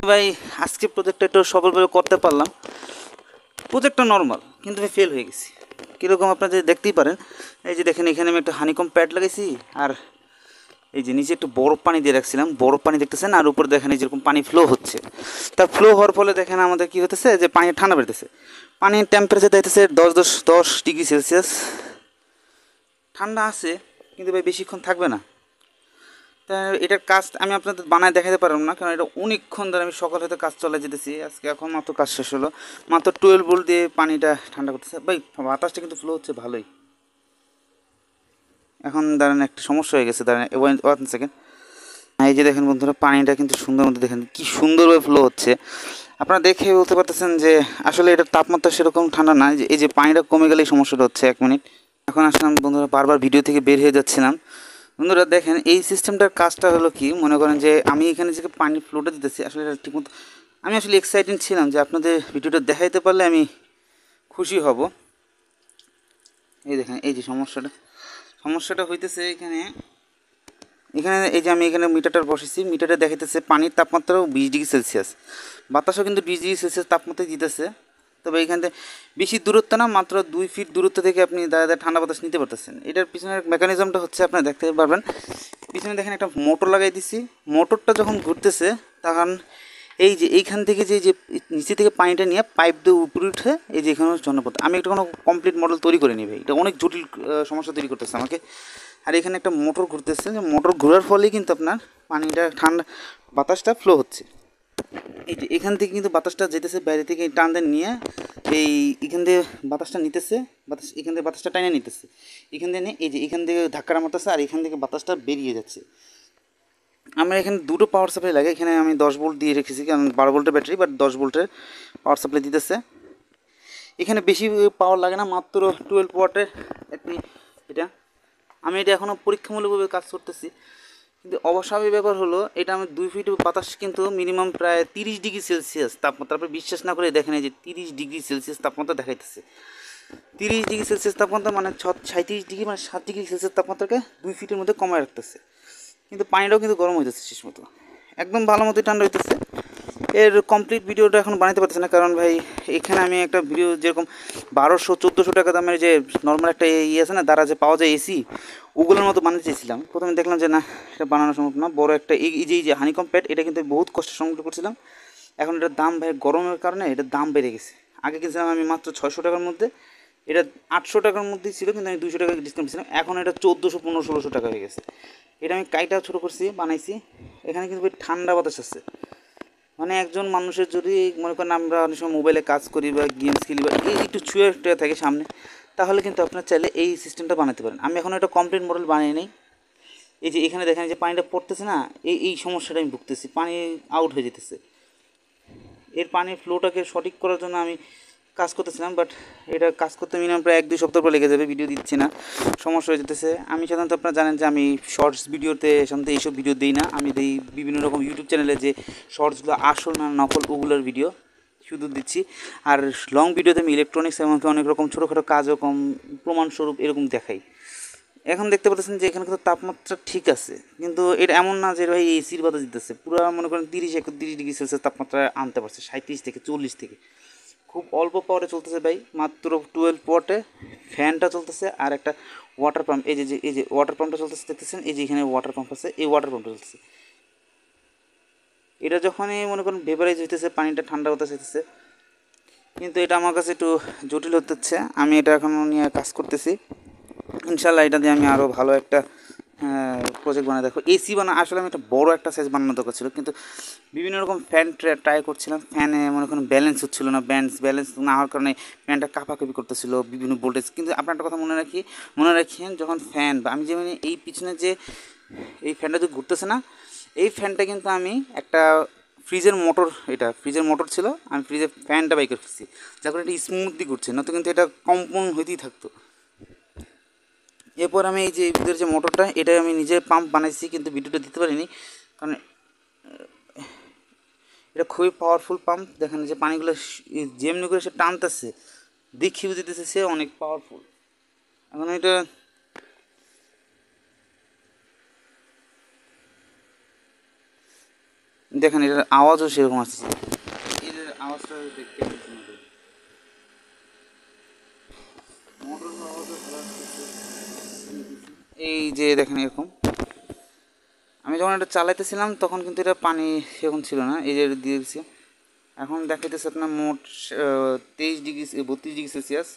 ভাই আজকে প্রজেক্টটা একটু সফলভাবে করতে পারলাম। প্রজেক্টটা নর্মাল কিন্তু আমি ফেল হয়ে গেছি। কীরকম আপনারা দেখতেই পারেন, এই যে দেখেন এখানে আমি একটা হানিকম প্যাড লাগাইছি, আর এই যে নিচে একটু বরফ পানি দিয়ে রাখছিলাম, বরফ পানি দেখতেছেন, আর উপরে দেখেন এই যেরকম পানি ফ্লো হচ্ছে। তার ফ্লো হওয়ার ফলে দেখেন আমাদের কী হতেছে, যে পানি ঠান্ডা বেড়েছে, পানির টেম্পারেচার দিতেছে 10 ডিগ্রি সেলসিয়াস। ঠান্ডা আছে কিন্তু ভাই বেশিক্ষণ থাকবে না। তা এটার কাজ আমি আপনাদের বানায় দেখাতে পারলাম না, কারণ এটা অনেকক্ষণ ধরে আমি সকাল হতে কাজ চলে যেতেছি। আজকে এখন মাত্র কাজ শেষ হলো, মাত্র 12 ভোল্ট দিয়ে পানিটা ঠান্ডা করতেছে। ভাই বাতাসটা কিন্তু ফ্লো হচ্ছে ভালোই। এখন দাঁড়ান, একটা সমস্যা হয়ে গেছে, দাঁড়ান 1 সেকেন্ড। এই যে দেখেন বন্ধুরা, পানিটা কিন্তু সুন্দর মতো দেখেন কি সুন্দরভাবে ফ্লো হচ্ছে। আপনারা দেখে বলতে পারতেছেন যে আসলে এটার তাপমাত্রা সেরকম ঠান্ডা না। এই যে পানিটা কমে গেলেই সমস্যাটা হচ্ছে। 1 মিনিট। এখন আসলাম বন্ধুরা, বারবার ভিডিও থেকে বের হয়ে যাচ্ছিলাম। বন্ধুরা দেখেন এই সিস্টেমটার কাজটা হলো কি, মনে করেন যে আমি এখানে যে পানি ফ্লোটা দিতেছি, আসলে এটা ঠিকমতো আমি আসলে এক্সাইটেড ছিলাম যে আপনাদের ভিডিওটা দেখাইতে পারলে আমি খুশি হব। এই দেখেন এই যে সমস্যাটা হইতেছে এখানে। এই যে আমি এখানে মিটারটা বসেছি, মিটারে দেখাইতেছে পানির তাপমাত্রাও 20 ডিগ্রি সেলসিয়াস, বাতাসও কিন্তু 20 ডিগ্রি সেলসিয়াস তাপমাত্রায় দিতেছে। তবে এইখান থেকে বেশি দূরত্ব না, মাত্র 2 ফিট দূরত্ব থেকে আপনি দাঁড়িয়ে ঠান্ডা বাতাস নিতে পারতেছেন। এটার পিছনের মেকানিজমটা হচ্ছে আপনারা দেখতে পারবেন, পিছনে দেখেন একটা মোটর লাগাই দিছি। মোটরটা যখন ঘুরতেছে তখন এই যে এইখান থেকে যে নিচে থেকে পানিটা নিয়ে পাইপ দিয়ে উপরে উঠে এই যে এখানে জনপদ। আমি একটা কোনো কমপ্লিট মডেল তৈরি করে নিই ভাই, এটা অনেক জটিল সমস্যা তৈরি করতেছে আমাকে। আর এখানে একটা মোটর ঘুরতেছে, যে মোটর ঘোরার ফলেই কিন্তু আপনার পানিটা ঠান্ডা বাতাসটা ফ্লো হচ্ছে। এই যে এখান থেকে কিন্তু বাতাসটা যেতেছে বাইরে থেকে টান দিয়ে নিয়ে এখান থেকে বাতাসটা নিতেছে, এখান থেকে বাতাসটা টাইনে নিতেছে, এখান থেকে নিয়ে এই যে এখান থেকে ধাক্কাটা মারতেছে, আর এখান থেকে বাতাসটা বেরিয়ে যাচ্ছে। আমরা এখানে দুটো পাওয়ার সাপ্লাই লাগে, এখানে আমি 10 ভোল্ট দিয়ে রেখেছি, কারণ 12 ভোল্টের ব্যাটারি, বাট 10 ভোল্টের পাওয়ার সাপ্লাই দিতেছে। এখানে বেশি পাওয়ার লাগে না, মাত্র 12 ওয়াটের একটি এটা। আমি এটা এখনও পরীক্ষামূলকভাবে কাজ করতেছি, কিন্তু অবস্বাভাবিক ব্যাপার হলো এটা আমি 2 ফিট বাতাস কিন্তু মিনিমাম প্রায় 30 ডিগ্রি সেলসিয়াস তাপমাত্রা। আপনি বিশ্বাস না করে দেখেন, এই যে 30 ডিগ্রি সেলসিয়াস তাপমাত্রা দেখাইতেছে। 30 ডিগ্রি সেলসিয়াস তাপমাত্রা মানে 37 ডিগ্রি, মানে 7 ডিগ্রি সেলসিয়াস তাপমাত্রাকে 2 ফিটের মধ্যে কমায় রাখতেছে। কিন্তু পানিটাও কিন্তু গরম হইতেছে শেষ মতো, একদম ভালো মতোই ঠান্ডা হইতেছে। এর কমপ্লিট ভিডিওটা এখন বানাতে পারতেছি না, কারণ ভাই এখানে আমি একটা ভিডিও যেরকম 1200-1400 টাকা দামের যে নর্মাল একটা আছে না, দ্বারা যে পাওয়া যায় এসি, ওগুলোর মতো বানাতে চেয়েছিলাম। প্রথমে দেখলাম যে না, এটা বানানো সম্ভব না। বড় একটা এই যে হানিকম প্যাড, এটা কিন্তু বহুত কষ্ট সংগ্রহ করছিলাম। এখন এটার দাম ভাই গরমের কারণে এটার দাম বেড়ে গেছে। আগে কিনছিলাম আমি মাত্র 600 টাকার মধ্যে, এটা 800 টাকার মধ্যেই ছিল, কিন্তু আমি 200 টাকা ডিসকাউন্ট ছিলাম। এখন এটা 1400, 1500, 1600 টাকা হয়ে গেছে। এটা আমি কাইটা ছোটো করছি, বানাইছি। এখানে কিন্তু ঠান্ডা বাতাস আছে, মানে একজন মানুষের যদি মনে করেন আমরা অনেক সময় মোবাইলে কাজ করি বা গেমস খেলি বা এই একটু ছুঁয়ে থাকে সামনে, তাহলে কিন্তু আপনার চাইলে এই সিস্টেমটা বানাতে পারেন। আমি এখন একটা কমপ্লিট মডেল বানিয়ে নিই। এই যে এখানে দেখেন যে পানিটা পড়তেছে না, এই সমস্যাটা আমি ভুগতেছি, পানি আউট হয়ে যেতেছে। এর পানির ফ্লোটাকে সঠিক করার জন্য আমি কাজ করতেছিলাম, বাট এটা কাজ করতে মিনিমাম প্রায় 1-2 সপ্তাহ পর লেগে যাবে। ভিডিও দিচ্ছি না, সমস্যা হয়ে যেতেছে। আমি সাধারণত আপনারা জানেন যে আমি শর্টস ভিডিওতে সাধারণত এইসব ভিডিও দিই না, আমি দিই বিভিন্ন রকম ইউটিউব চ্যানেলে যে শর্টসগুলো আসল না নকল ওগুলোর ভিডিও শুধু দিচ্ছি। আর লং ভিডিওতে আমি ইলেকট্রনিক্স এবং অনেক রকম ছোটোখাটো কাজও কম প্রমাণস্বরূপ এরকম দেখাই। এখন দেখতে পাচ্ছেন যে এখানে কিন্তু তাপমাত্রা ঠিক আছে, কিন্তু এটা এমন না যে ভাই এসির বাতাস দিতেছে। পুরো মনে করেন 30-31 ডিগ্রি সেলসিয়াস তাপমাত্রা আনতে পারছে, 37 থেকে 40 থেকে। খুব অল্প পাওয়ারে চলতেছে ভাই, মাত্র 12 ওয়াটে ফ্যানটা চলতেছে, আর একটা ওয়াটার পাম্প। এই যে ওয়াটার পাম্পটা চলতেছে দেখতেছেন, এই যে এখানে ওয়াটার পাম্প আছে, এই ওয়াটার পাম্পটা চলতেছে। এটা যখনই মনে করেন ভেপারাইজ হইতেছে, পানিটা ঠান্ডা বাতাস হইতেছে, কিন্তু এটা আমার কাছে একটু জটিল হচ্ছে। আমি এটা এখন নিয়ে কাজ করতেছি, ইনশাল্লাহ এটা দিয়ে আমি আরও ভালো একটা প্রজেক্ট বানাই। দেখো এসি আসলে আমি একটা বড় একটা সাইজ বানানোর দরকার ছিল, কিন্তু বিভিন্ন রকম ফ্যান ট্রাই করছিলাম, ফ্যানে মনে করেন ব্যালেন্স হচ্ছিলো না, ব্যালেন্স না হওয়ার কারণে ফ্যানটা কাঁপাকাঁপি করতেছিল বিভিন্ন ভোল্টেজ। কিন্তু আপনার একটা কথা মনে রাখেন, যখন ফ্যান বা আমি যেমন এই পিছনে যে এই ফ্যানটা যে ঘুরতেছে না, এই ফ্যানটা কিন্তু আমি একটা ফ্রিজের মোটর ছিল, আমি ফ্রিজের ফ্যানটা বাই করে ফেলছি, যার কারণে এটা স্মুথলি ঘুরছে, নয়তো কিন্তু এটা কম্পন হইতেই থাকতো। এরপর আমি এই যে ভিতরে যে মোটরটা, এটা আমি নিজে পাম্প বানাইছি, কিন্তু ভিডিওটা দিতে পারিনি, কারণ এটা খুবই পাওয়ারফুল পাম্প। দেখেন যে পানিগুলো যেমনি করে সে টানতেছে, দেখি বুঝতেছে সে অনেক পাওয়ারফুল। এখন এটা দেখেন এটার আওয়াজও সেরকম আসছে, এটার আওয়াজটা দেখতে মোটরের আওয়াজও ভালো আসতেছে। এই যে দেখেন এরকম, আমি যখন এটা চালাইতেছিলাম তখন কিন্তু এটা পানি সেরকম ছিল না, এই যে দিয়ে দিচ্ছি। এখন দেখাইতেছে আপনার মোট 23 ডিগ্রি 32 ডিগ্রি সেলসিয়াস।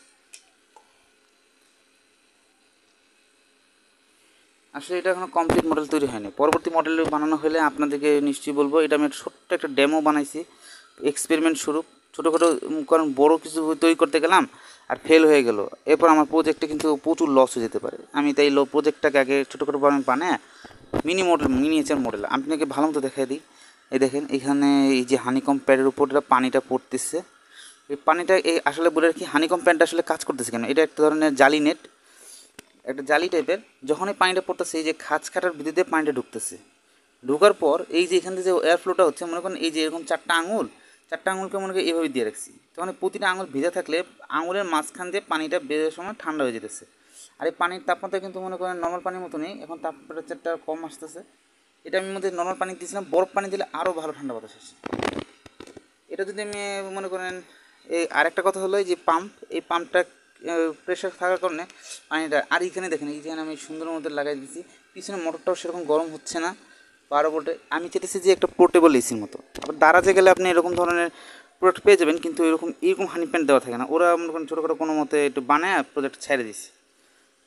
আসলে এটা এখনো কমপ্লিট মডেল তৈরি হয়নি, পরবর্তী মডেল বানানো হলে আপনাদেরকে নিশ্চয়ই বলবো। এটা আমি ছোট্ট একটা ডেমো বানাইছি এক্সপেরিমেন্ট স্বরূপ, ছোটোখাটো, কারণ বড় কিছু তৈরি করতে গেলাম আর ফেল হয়ে গেল, এরপর আমার প্রজেক্টে কিন্তু প্রচুর লস হয়ে যেতে পারে। আমি তাই প্রজেক্টটাকে আগে ছোটোখাটো বানায় মিনিয়েচার মডেল আপনাকে ভালো মতো দেখাই দিই। এই দেখেন এখানে এই যে হানিকম প্যাডের উপর পানিটা পড়তেছে, এই পানিটা এই আসলে বলে রাখি হানিকম প্যাডটা আসলে কাজ করতেছে কেন, এটা একটা ধরনের জালি নেট, একটা জালি টাইপের। যখনই পানিটা পড়তেছে এই যে খাঁজ কাটার ভিতর দিয়ে পানিটা ঢুকতেছে, ঢোকার পর এই যে এখান থেকে যে এয়ার ফ্লোটা হচ্ছে, মনে করেন এই যে এরকম চারটা আঙুলকে মনে করি এভাবে দিয়ে রাখছি, তখন প্রতিটা আঙুল ভিজা থাকলে আঙুলের মাঝখান দিয়ে পানিটা বেরোর সময় ঠান্ডা হয়ে যেতেছে। আর এই পানির তাপমাত্রা কিন্তু মনে করেন নর্মাল পানির মতো নেই, এখন টেম্পারেচারটা কম আসতেছে। এটা আমি মধ্যে নর্মাল পানি দিয়েছিলাম, বরফ পানি দিলে আরও ভালো ঠান্ডা বাতাস আসে। এটা যদি আমি মনে করেন এই আরেকটা কথা হলো যে পাম্প, এই পাম্পটা প্রেশার থাকার কারণে পানিটা, আর এইখানে দেখেন এইখানে আমি সুন্দর মতো লাগাই দিয়েছি, পিছনে মোটরটাও সেরকম গরম হচ্ছে না 12 ভোল্টে। আমি চেয়েছি যে একটা পোর্টেবল এসির মতো। আবার দারাজে গেলে আপনি এরকম ধরনের প্রোডাক্ট পেয়ে যাবেন, কিন্তু এরকম হানি প্যান্ট দেওয়া থাকে না, ওরা মনে করেন ছোটোখাটো কোনো মতে একটু বানায় প্রোজেক্ট ছেড়ে দিছে।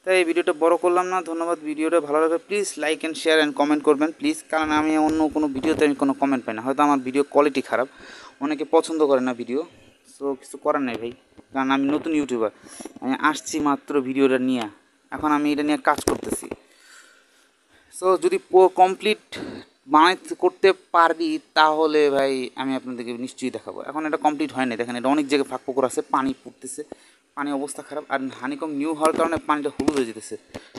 তাই এই ভিডিওটা বড় করলাম না, ধন্যবাদ। ভিডিওটা ভালো লাগলে please like and share and comment করবেন প্লিজ, কারণ আমি অন্য কোনো ভিডিওতে আমি কোনো কমেন্ট পাই না, হয়তো আমার ভিডিও কোয়ালিটি খারাপ, অনেকে পছন্দ করে না ভিডিও। সো কিছু করার নেই ভাই, কারণ আমি নতুন ইউটিউবার, আমি আসছি মাত্র ভিডিওটা নিয়ে, এখন আমি এটা নিয়ে কাজ করতেছি। সো যদি কমপ্লিট বানাইতে করতে পারবি তাহলে ভাই আমি আপনাদেরকে নিশ্চয়ই দেখাবো। এখন এটা কমপ্লিট হয় না, দেখেন এটা অনেক জায়গায় ফাঁক ফোকর আছে, পানি পড়তেছে, পানি অবস্থা খারাপ, আর হানিকম নিউ হওয়ার কারণে পানিটা হলুদ হয়ে যেতেছে।